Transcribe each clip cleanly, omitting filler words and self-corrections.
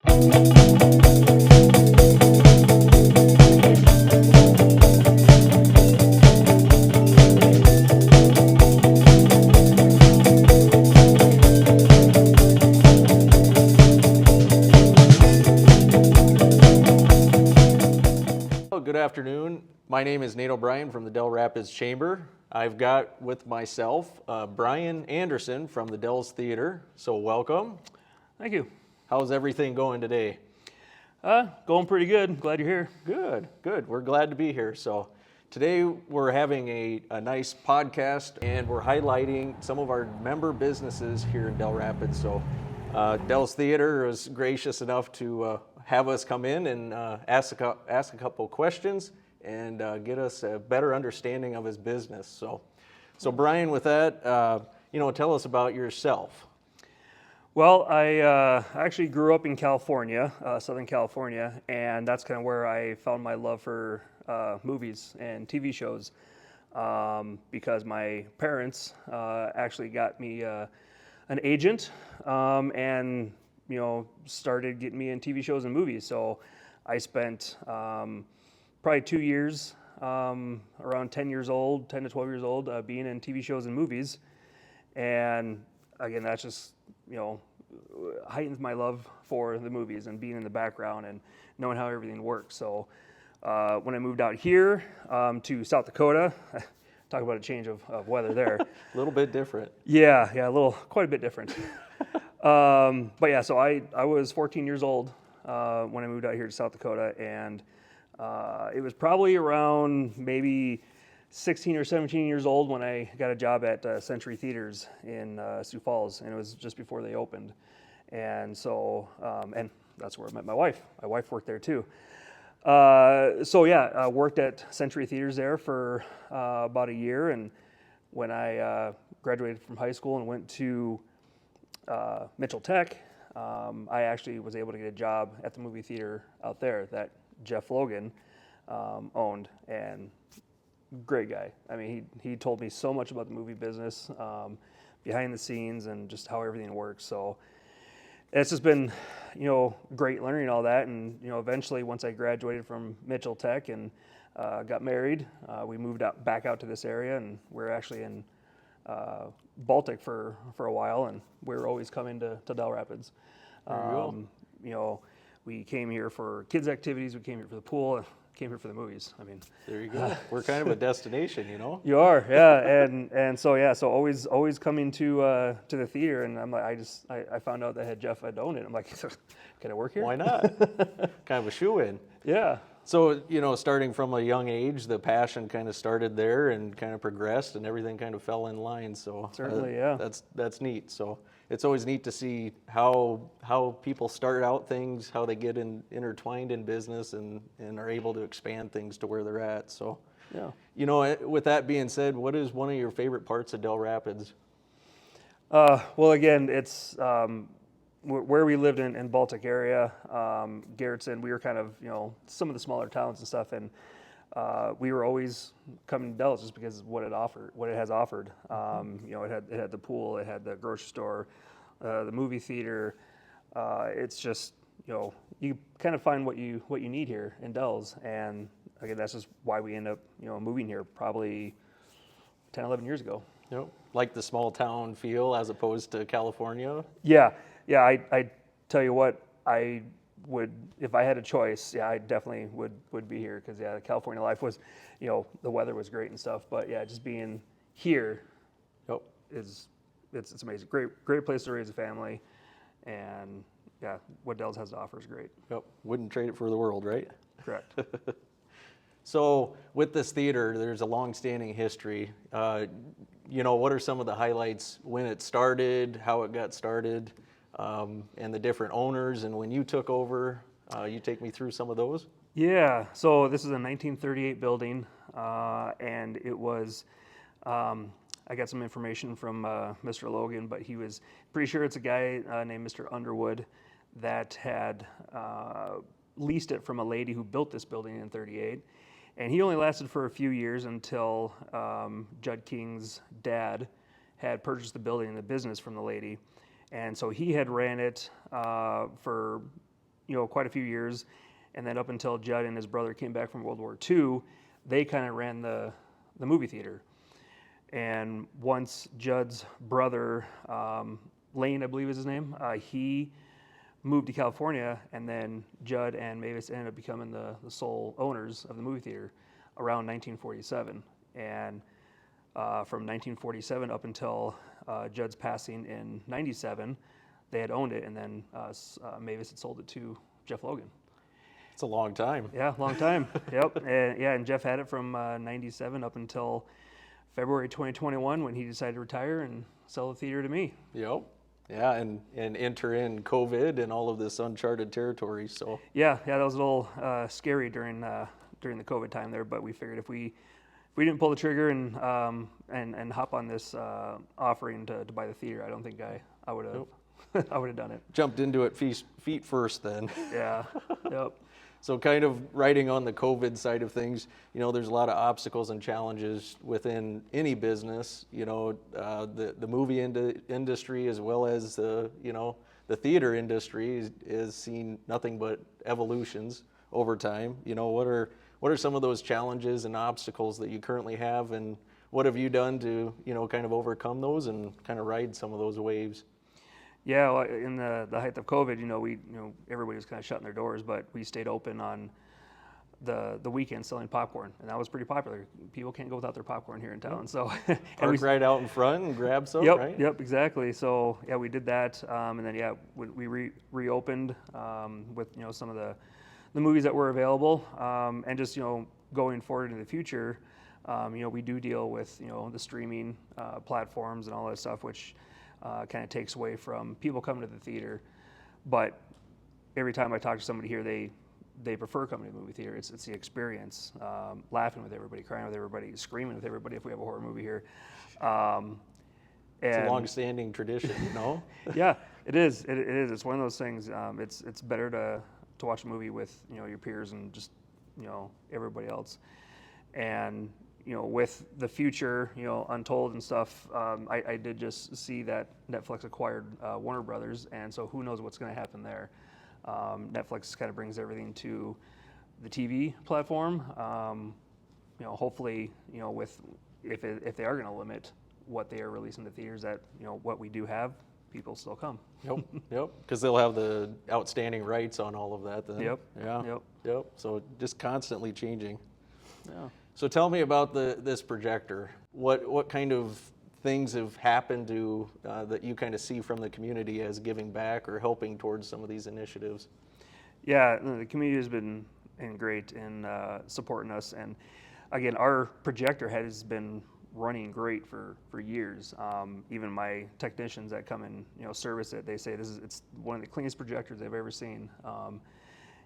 Good afternoon. My name is Nate O'Brien from the Dell Rapids Chamber. I've got with myself Brian Anderson from the Dell's Theater. So welcome. Thank you. How's everything going today? Going pretty good. Glad you're here. Good, good. We're glad to be here. So today we're having a nice podcast and we're highlighting some of our member businesses here in Dell Rapids. So Dell's Theater was gracious enough to have us come in and ask a couple questions and get us a better understanding of his business. So Brian, with that, tell us about yourself. Well, I actually grew up in California, Southern California, and that's kind of where I found my love for movies and TV shows because my parents actually got me an agent and started getting me in TV shows and movies. So I spent probably 2 years, around 10 to 12 years old, being in TV shows and movies. And again, that's just, heightens my love for the movies and being in the background and knowing how everything works. So when I moved out here to South Dakota, talk about a change of weather there. A little bit different. Yeah, quite a bit different. But yeah, so I was 14 years old when I moved out here to South Dakota, and it was probably around maybe 16 or 17 years old when I got a job at Century Theaters in Sioux Falls, and it was just before they opened. And so, and that's where I met my wife. My wife worked there too. I worked at Century Theaters there for about a year, and when I graduated from high school and went to Mitchell Tech, I actually was able to get a job at the movie theater out there that Jeff Logan owned, and great guy. I mean, he told me so much about the movie business, behind the scenes, and just how everything works. So it's just been, great learning all that. And eventually, once I graduated from Mitchell Tech and got married, we moved back out to this area, and we're actually in Baltic for a while, and we were always coming to Dell Rapids. There you go. We came here for kids' activities. We came here for the pool. Came here for the movies. I mean, there you go. We're kind of a destination, You are, yeah, and so always coming to the theater, and I'm like, I found out that Jeff had owned it. I'm like, can I work here? Why not? Kind of a shoe-in. Yeah. So, starting from a young age, the passion kind of started there and kind of progressed, and everything kind of fell in line. So certainly, yeah. That's neat. So it's always neat to see how people start out things, how they get intertwined in business and are able to expand things to where they're at. So, yeah. With that being said, what is one of your favorite parts of Dell Rapids? Well, again, it's where we lived in Baltic area, Garrettson. We were kind of, some of the smaller towns and stuff, and we were always coming to Dell's just because of what it has offered. It had the pool, it had the grocery store, the movie theater. It's just, you kind of find what you need here in Dell's, and again, that's just why we end up, moving here probably 10, 11 years ago. Like the small town feel as opposed to California? Yeah. I tell you what, I would, if I had a choice, I definitely would be here because the California life was, the weather was great and stuff, but just being here it's amazing. Great place to raise a family, and what Dell's has to offer is great. Wouldn't trade it for the world, right? Correct. So with this theater, there's a long-standing history. What are some of the highlights when it started, how it got started, and the different owners, and when you took over? You take me through some of those? Yeah, so this is a 1938 building, and it was, I got some information from Mr. Logan, but he was pretty sure it's a guy named Mr. Underwood that had leased it from a lady who built this building in 38. And he only lasted for a few years until Judd King's dad had purchased the building and the business from the lady. And so he had ran it for quite a few years, and then up until Judd and his brother came back from World War II, they kind of ran the movie theater. And once Judd's brother, Lane, I believe is his name, he moved to California, and then Judd and Mavis ended up becoming the sole owners of the movie theater around 1947. And from 1947 up until Judd's passing in 97, they had owned it, and then Mavis had sold it to Jeff Logan. It's a long time. Yeah, long time. Yep. And Jeff had it from 97 up until February 2021 when he decided to retire and sell the theater to me. Yep. Yeah, and enter in COVID and all of this uncharted territory. So yeah, that was a little scary during the COVID time there, but we figured if we didn't pull the trigger and hop on this offering to buy the theater, I don't think I would have I would have done it. Jumped into it feet first then. Yeah. Yep. So kind of riding on the COVID side of things, there's a lot of obstacles and challenges within any business, the movie industry as well as the theater industry is seeing nothing but evolutions over time. What are some of those challenges and obstacles that you currently have, and what have you done to, kind of overcome those and kind of ride some of those waves? Yeah, well, in the height of COVID, everybody was kind of shutting their doors, but we stayed open on the weekend selling popcorn, and that was pretty popular. People can't go without their popcorn here in town, so Park right out in front and grab some, yep, right? Yep, exactly. So yeah, we did that, and then we reopened with some of the movies that were available, and just going forward into the future, we do deal with the streaming platforms and all that stuff, which kind of takes away from people coming to the theater. But every time I talk to somebody here, they prefer coming to the movie theater. It's the experience, laughing with everybody, crying with everybody, screaming with everybody if we have a horror movie here. It's a long-standing tradition, Yeah, it is. It is. It's one of those things. It's better to watch a movie with your peers and just everybody else. And with the future, untold and stuff, I did just see that Netflix acquired Warner Brothers, and so who knows what's going to happen there. Netflix kind of brings everything to the TV platform. Hopefully, if they are going to limit what they are releasing to theaters, that what we do have, people still come. Yep. Because they'll have the outstanding rights on all of that then. Yep. Yeah. Yep. So just constantly changing. Yeah. So tell me about this projector. What kind of things have happened to that you kind of see from the community as giving back or helping towards some of these initiatives? Yeah, the community has been great in supporting us, and again, our projector has been running great for years. Even my technicians that come and service it, they say it's one of the cleanest projectors they've ever seen,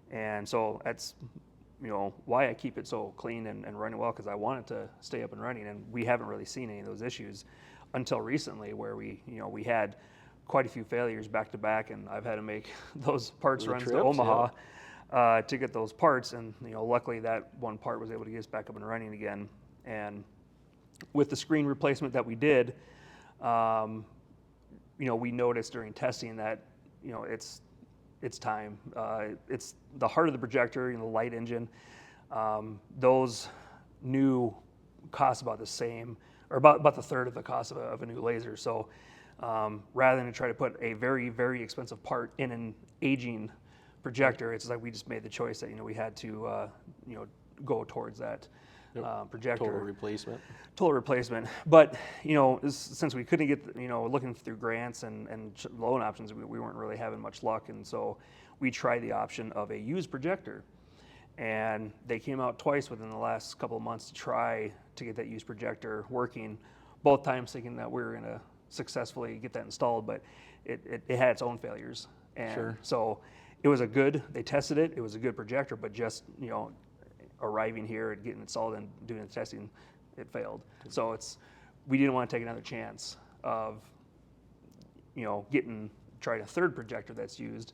and so that's why I keep it so clean and running well, because I want it to stay up and running, and we haven't really seen any of those issues until recently, where we had quite a few failures back to back, and I've had to make those parts runs to Omaha to get those parts, and luckily that one part was able to get us back up and running again. And with the screen replacement that we did, we noticed during testing that it's time. It's the heart of the projector, the light engine. Those new cost about the same, or about the third of the cost of a new laser. So rather than to try to put a very, very expensive part in an aging projector, it's like we just made the choice that we had to go towards that projector. Total replacement. But since we couldn't get looking through grants and loan options, we weren't really having much luck, and so we tried the option of a used projector, and they came out twice within the last couple of months to try to get that used projector working, both times thinking that we were going to successfully get that installed, but it had its own failures. And so they tested it, it was a good projector, but just arriving here and getting installed and doing the testing, it failed. So we didn't want to take another chance of trying a third projector that's used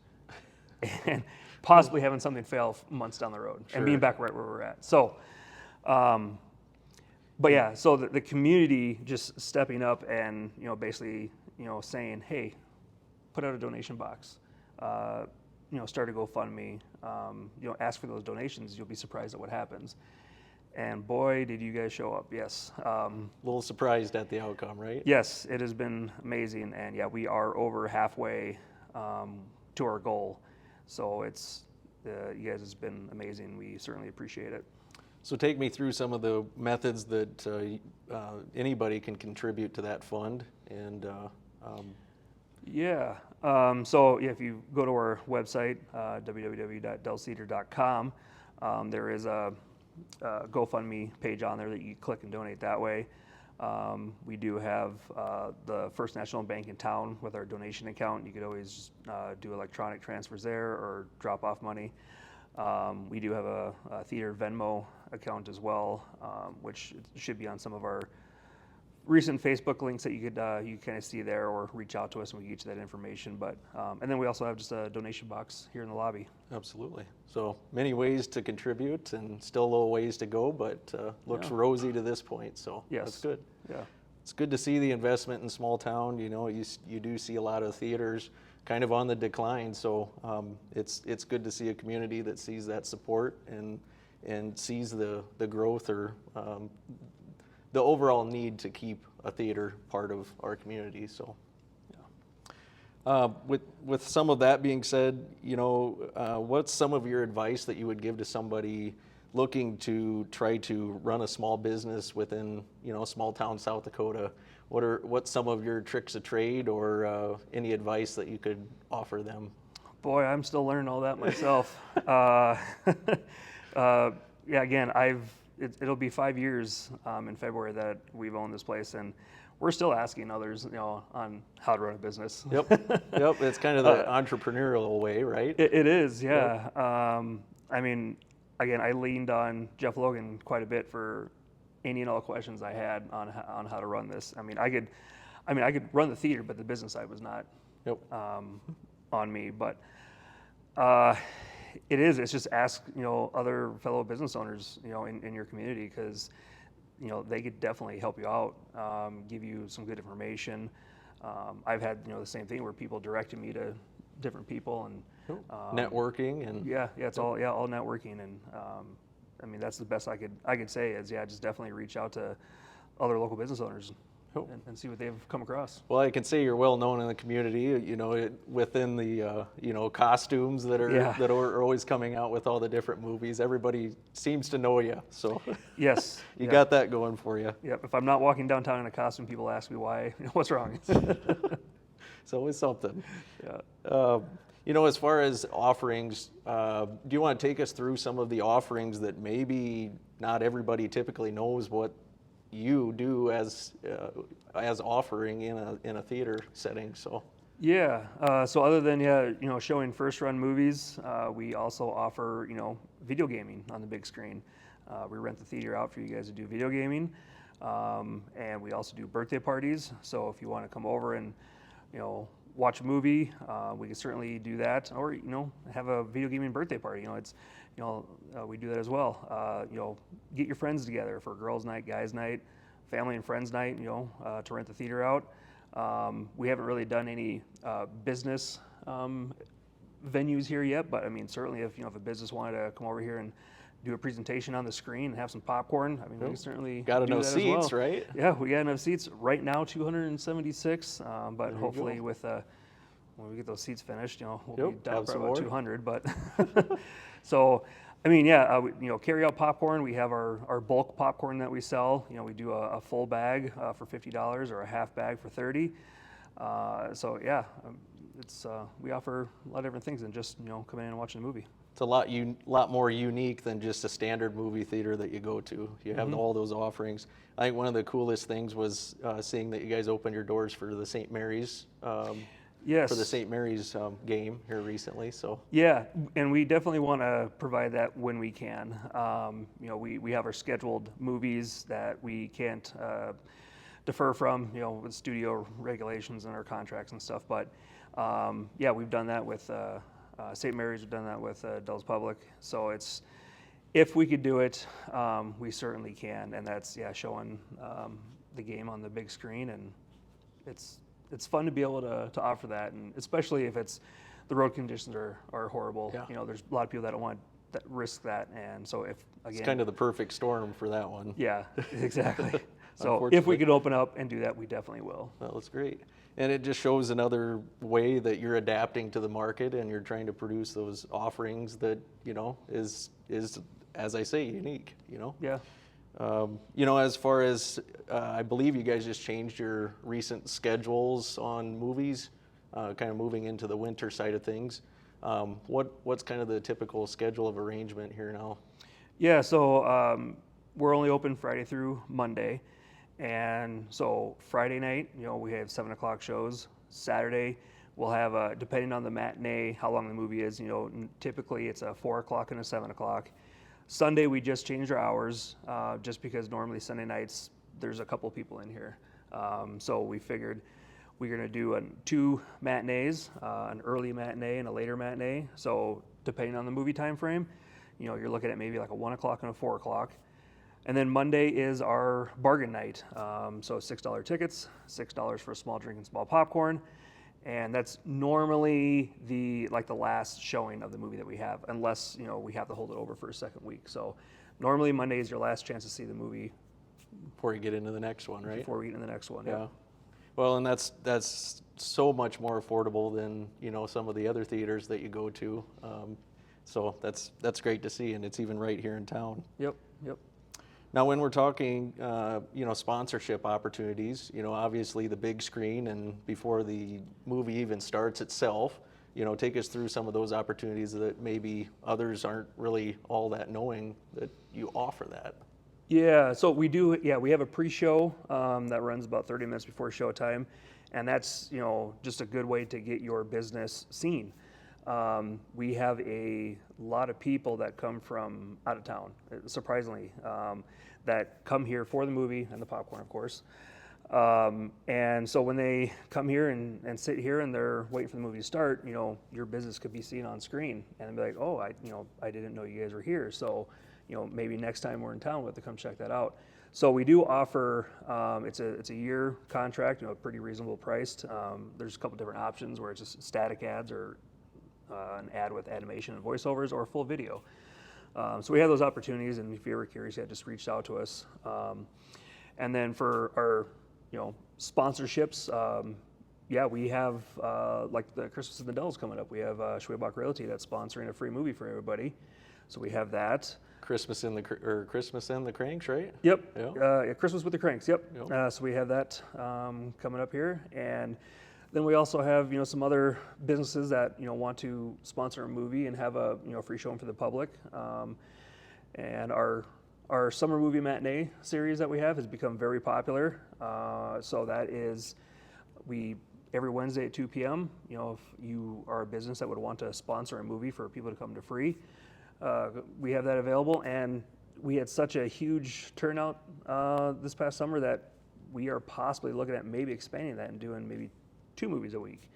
and possibly having something fail months down the road and being back right where we're at. So but yeah, so the community just stepping up and basically saying, hey, put out a donation box, start a GoFundMe, ask for those donations. You'll be surprised at what happens. And boy, did you guys show up. Yes. A little surprised at the outcome, right? Yes, it has been amazing. And yeah, we are over halfway to our goal. So you guys, it's been amazing. We certainly appreciate it. So take me through some of the methods that anybody can contribute to that fund. And so if you go to our website, www.dellcedar.com, there is a GoFundMe page on there that you click and donate that way. We do have the First National Bank in town with our donation account. You could always do electronic transfers there or drop off money. We do have a theater Venmo account as well, which should be on some of our recent Facebook links that you kind of see there, or reach out to us and we can get you that information. But and then we also have just a donation box here in the lobby. Absolutely. So many ways to contribute, and still a little ways to go, but looks rosy to this point. So yes. That's good. Yeah. It's good to see the investment in small town. You do see a lot of theaters kind of on the decline. So it's good to see a community that sees that support and sees the growth or the overall need to keep a theater part of our community. So, with some of that being said, what's some of your advice that you would give to somebody looking to try to run a small business within, small town South Dakota? What's some of your tricks of trade, or any advice that you could offer them? Boy, I'm still learning all that myself. Again, it'll be 5 years in February that we've owned this place, and we're still asking others, on how to run a business. Yep. It's kind of the entrepreneurial way, right? It is, yeah. Yep. Again, I leaned on Jeff Logan quite a bit for any and all questions I had on how to run this. I could run the theater, but the business side was not on me. But it's just ask other fellow business owners in your community, because they could definitely help you out, give you some good information. I've had the same thing where people directed me to different people, and networking and it's all networking, and that's the best I could say is just definitely reach out to other local business owners and see what they've come across. Well, I can say you're well known in the community, within the costumes that are always coming out with all the different movies. Everybody seems to know you, so yes, you got that going for you. Yep. If I'm not walking downtown in a costume, people ask me why. What's wrong? It's always something. Yeah. As far as offerings, do you want to take us through some of the offerings that maybe not everybody typically knows what you do as offering in a theater setting? So so other than showing first run movies, we also offer video gaming on the big screen. We rent the theater out for you guys to do video gaming, and we also do birthday parties. So if you want to come over and watch a movie, we can certainly do that, or have a video gaming birthday party. We do that as well. Get your friends together for girls' night, guys' night, family and friends' night. To rent the theater out. We haven't really done any business venues here yet, but certainly if a business wanted to come over here and do a presentation on the screen and have some popcorn, we can certainly got enough seats, right? Yeah, we got enough seats right now, 276. But hopefully when we get those seats finished, we'll be down for about 200. But so, carry out popcorn. We have our bulk popcorn that we sell. We do a full bag for $50 or a half bag for $30. We offer a lot of different things than just coming in and watching a movie. It's a lot more unique than just a standard movie theater that you go to. You have all those offerings. I think one of the coolest things was seeing that you guys opened your doors for the St. Mary's. Yes. For the St. Mary's game here recently. So yeah, and we definitely want to provide that when we can. We have our scheduled movies that we can't defer from, with studio regulations and our contracts and stuff. But we've done that with St. Mary's. We've done that with Dell's Public. So if we could do it, we certainly can. And that's showing the game on the big screen, and it's fun to be able to offer that, and especially if it's the road conditions are horrible. Yeah. You know, there's a lot of people that don't want that risk that, and so if again, It's kind of the perfect storm for that one. yeah, exactly. So if Unfortunately. we could open up and do that, we definitely will. Well, that's great. And it just shows another way that you're adapting to the market and you're trying to produce those offerings that, you know, is as I say, unique, you know? Yeah. You know, as far as, I believe you guys just changed your recent schedules on movies, kind of moving into the winter side of things. What's kind of the typical schedule of arrangement here now? Yeah, so we're only open Friday through Monday. And so Friday night, you know, we have 7 o'clock shows. Saturday, we'll have, depending on the matinee, how long the movie is, you know, typically it's a 4 o'clock and a 7 o'clock. Sunday, we just changed our hours just because normally Sunday nights, there's a couple people in here. So we figured we're going to do 2 matinees, an early matinee and a later matinee. So depending on the movie time frame, you know, you're looking at maybe like a 1 o'clock and a 4 o'clock. And then Monday is our bargain night. So $6 tickets, $6 for a small drink and small popcorn. And that's normally the last showing of the movie that we have, unless, you know, we have to hold it over for a second week. So normally Monday is your last chance to see the movie Before you get into the next one, right? before we get into the next one. Yeah. Well, and that's so much more affordable than, you know, some of the other theaters that you go to. So that's great to see, and it's even right here in town. Yep. Now, when we're talking, you know, sponsorship opportunities, you know, obviously the big screen, and before the movie even starts itself, you know, take us through some of those opportunities that maybe others aren't really all that knowing that you offer that. Yeah, so we do. Yeah, we have a pre-show that runs about 30 minutes before showtime, and that's, you know, just a good way to get your business seen. We have a lot of people that come from out of town, surprisingly, that come here for the movie and the popcorn, of course. And so when they come here and sit here and they're waiting for the movie to start, you know, your business could be seen on screen, and they'll be like, oh, I didn't know you guys were here. So, you know, maybe next time we're in town, we'll have to come check that out. So we do offer, it's a year contract, you know, pretty reasonable priced. There's a couple different options where it's just static ads or an ad with animation and voiceovers, or full video. So we have those opportunities, and if you're ever curious, yeah, just reach out to us. And then for our, you know, sponsorships, yeah, we have like the Christmas in the Dells coming up. We have Schwebach Realty that's sponsoring a free movie for everybody. So we have that. Christmas and the Cranks, right? Yep. Yeah. Christmas with the Cranks. Yep. So we have that coming up here, and then we also have, you know, some other businesses that, you know, want to sponsor a movie and have a, you know, free showing for the public. And our summer movie matinee series that we have has become very popular. So that is, every Wednesday at 2 p.m., you know, if you are a business that would want to sponsor a movie for people to come to free, we have that available. And we had such a huge turnout this past summer that we are possibly looking at maybe expanding that and doing maybe 2 movies a week.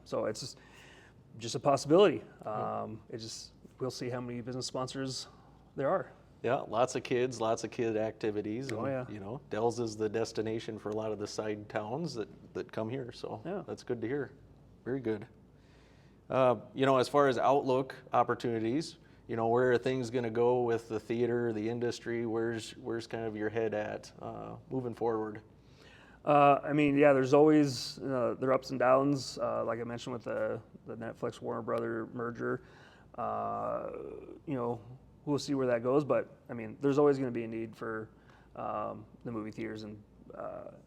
So it's just a possibility. We'll see how many business sponsors there are. Yeah, lots of kid activities. And, Oh, yeah. You know, Dell's is the destination for a lot of the side towns that come here. So Yeah. that's good to hear. Very good. You know, as far as outlook opportunities, you know, where are things going to go with the theater, the industry? Where's kind of your head at moving forward? I mean, yeah, there's always there are ups and downs. Like I mentioned with the Netflix Warner Brother merger, you know, we'll see where that goes. But I mean, there's always going to be a need for the movie theaters and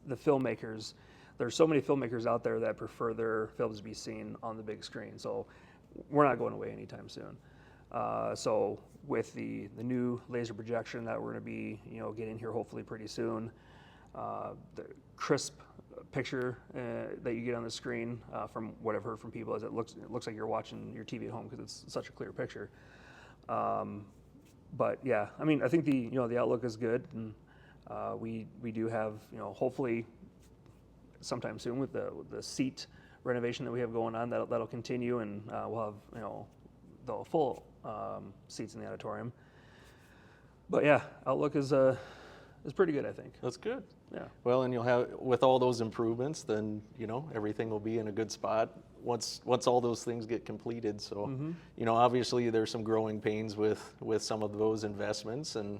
the filmmakers. There's so many filmmakers out there that prefer their films to be seen on the big screen. So we're not going away anytime soon. So with the new laser projection that we're going to be, you know, getting here hopefully pretty soon, the crisp picture that you get on the screen, from what I've heard from people, is it looks like you're watching your TV at home because it's such a clear picture. But yeah, I mean, I think the outlook is good, and we do have, you know, hopefully sometime soon with the seat renovation that we have going on, that'll continue, and we'll have, you know, the full seats in the auditorium. But yeah, outlook is it's pretty good, I think. That's good. Yeah. Well, and you'll have, with all those improvements, then, everything will be in a good spot once all those things get completed. So, obviously there's some growing pains with some of those investments. And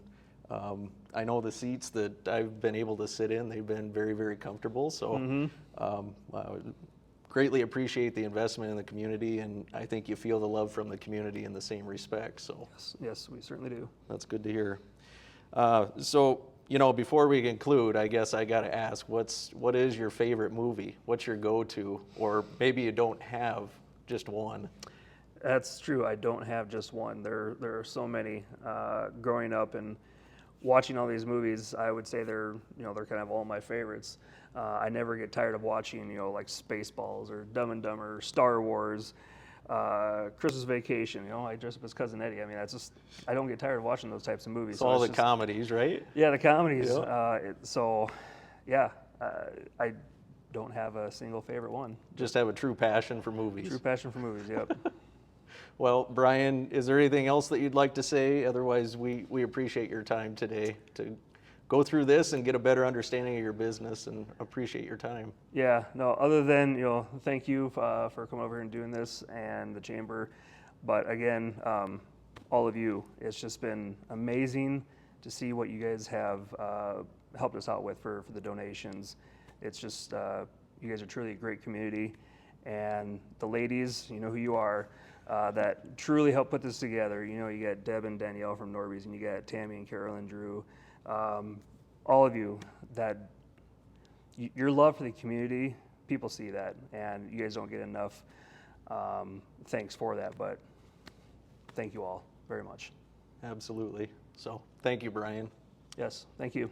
I know the seats that I've been able to sit in, they've been very, very comfortable. So I greatly appreciate the investment in the community. And I think you feel the love from the community in the same respect. So Yes, we certainly do. that's good to hear. So, before we conclude, I guess I got to ask, what is your favorite movie? What's your go-to? Or maybe you don't have just one. That's true. I don't have just one. There are so many. Growing up and watching all these movies, I would say they're kind of all my favorites. I never get tired of watching, like Spaceballs or Dumb and Dumber, Star Wars, Christmas Vacation. I dress up as Cousin Eddie. I mean, I don't get tired of watching those types of movies. It's all the comedies, right? Yeah, the comedies. Yep. I don't have a single favorite one. Just have a true passion for movies. True passion for movies, yep. Well, Brian, is there anything else that you'd like to say? Otherwise, we appreciate your time today to go through this and get a better understanding of your business, and appreciate your time. Yeah, no, other than, thank you for coming over and doing this, and the chamber. But again, all of you, it's just been amazing to see what you guys have helped us out with for the donations. It's just, you guys are truly a great community. And the ladies, you know who you are, that truly helped put this together. You got Deb and Danielle from Norby's, and you got Tammy and Carol and Drew. All of you, that your love for the community, people see that, and you guys don't get enough thanks for that, but thank you all very much. Absolutely. So thank you, Brian. Yes, thank you.